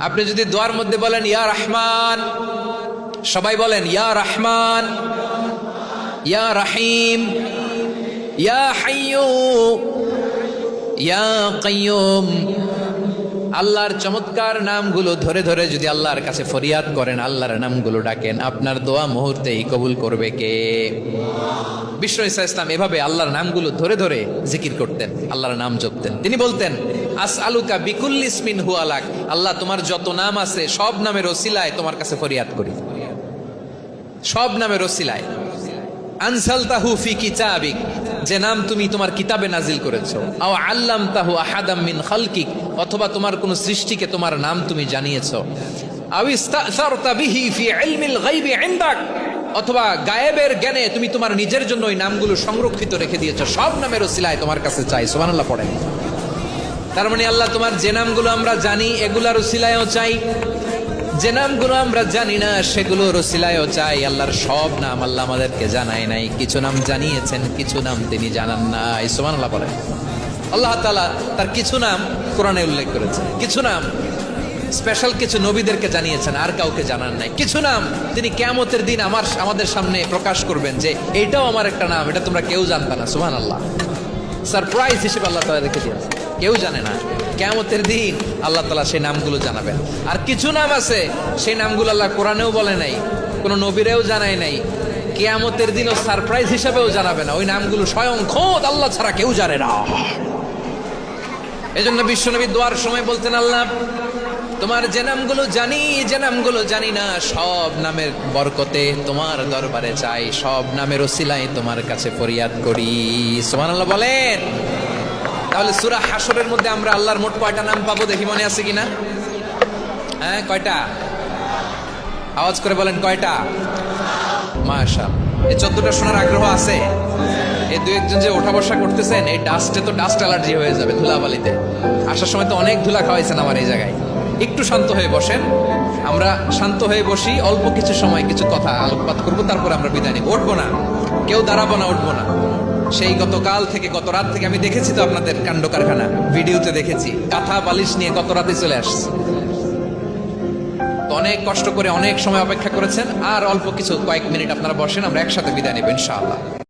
আপনি যদি দোয়ার মধ্যে বলেন ইয়া রহমান, সবাই বলেন ইয়া রহমান, ইয়া রহিম, ইয়া হাইয়্যু, ইয়া কাইয়্যুম, আল্লাহর চমৎকার নামগুলো ধরে ধরে যদি আল্লাহর কাছে ফরিয়াদ করেন, আল্লাহর নামগুলো ডাকেন, আপনার দোয়া মুহূর্তেই কবুল করবে কে? বিশ্ব ইসলাম এভাবে আল্লাহর নামগুলো ধরে ধরে জিকির করতেন, আল্লাহর নাম জপতেন। তিনি বলতেন আসআলুকা বিকুল্লি ইসমিন হুয়া লাক, আল্লাহ তোমার যত নাম আছে সব নামের ওসিলায় তোমার কাছে ফরিয়াদ করি, সব নামের ওসিলায়। আনসালতাহু ফি কিতাবিক, যে নাম তুমি তোমার কিতাবে নাজিল করেছো। আও আল্লামতাহু আহাদাম মিন খালকিক, অথবা তোমার কোন সৃষ্টিকে তোমার নাম তুমি জানিয়েছো। আও ইস্তাসারতা বিহি ফি ইলমিল গায়বি ইনদাক, অথবা গায়েবের জ্ঞানে তুমি তোমার নিজের জন্য ওই নামগুলো সংরক্ষিত রেখে দিয়েছো। সব নামের ওসিলায় তোমার কাছে চাই। সুবহানাল্লাহ পড়েন। তার মানে আল্লাহ তোমার যে নামগুলো আমরা জানি এগুলার ওসিলায়ও চাই, যে নামগুলো আমরা জানি না সেগুলোর ওসিলায়ও চাই। আল্লাহর সব নাম আল্লাহ আমাদেরকে জানায় নাই, কিছু নাম জানিয়েছেন, কিছু নাম তিনি জানান নাই। সুবহানাল্লাহ বলেন। আল্লাহ তাআলা তার কিছু নাম কোরআনে উল্লেখ করেছেন, কিছু নাম স্পেশাল কিছু নবীদেরকে জানিয়েছেন, আর কাউকে জানান নাই। কিছু নাম তিনি কিয়ামতের দিন আমাদের সামনে প্রকাশ করবেন যে এইটাও আমার একটা নাম, এটা তোমরা কেউ জানতা না। সুবহানাল্লাহ, সারপ্রাইজ হিসেবে আল্লাহ তাআলা রেখে দিয়েছেন, কেউ জানে না। কিয়ামতের দিন আল্লাহ তাআলা সেই নামগুলো জানাবেন। আর কিছু নাম আছে সেই নামগুলো আল্লাহ কোরআনেও বলে নাই, কোনো নবীরেও জানায় নাই, কিয়ামতের দিনও সারপ্রাইজ হিসেবেও জানাবে না। ওই নামগুলো স্বয়ং খোদ আল্লাহ ছাড়া কেউ জানে না। এজন্য বিশ্বনবী দোয়ার সময় বলতেন, আল্লাহ তোমার যে নামগুলো জানি, যে নামগুলো জানি না, সব নামের বরকতে তোমার দরবারে চাই, সব নামের ওসিলায় তোমার কাছে ফরিয়াদ করি। সুবহানাল্লাহ বলেন। তাহলে সূরা হাশরের মধ্যে আমরা আল্লাহর মোট কয়টা নাম পাবো দেখি, মনে আছে কিনা? হ্যাঁ, কয়টা? আওয়াজ করে বলেন কয়টা? মাশাআল্লাহ। এই 14টা শোনার আগ্রহ আছে? এই দুই একজন যে ওঠা বসা করতেছেন, এই ডাস্টে তো ডাস্ট অ্যালার্জি হয়ে যাবে, ধুলাবালিতে। আসার সময় তো অনেক ধুলা খাওয়াইছেন আমার এই জায়গায়। একটু শান্ত হয়ে বসেন, আমরা শান্ত হয়ে বসি, অল্প কিছু সময় কিছু কথা আলোকপাত করবো, তারপর আমরা বিদায় নিব। উঠবো না, কেউ দাঁড়াবো না, উঠবো না। সেই গতকাল থেকে, গত রাত থেকে আমি দেখেছি তো আপনাদের কাণ্ড কারখানা, ভিডিওতে দেখেছি। কাঁথা বালিশ নিয়ে গত রাতে চলে আসছে। তো অনেক কষ্ট করে অনেক সময় অপেক্ষা করেছেন, আর অল্প কিছু কয়েক মিনিট আপনারা বসেন, আমরা একসাথে বিদায় নেব ইনশাআল্লাহ।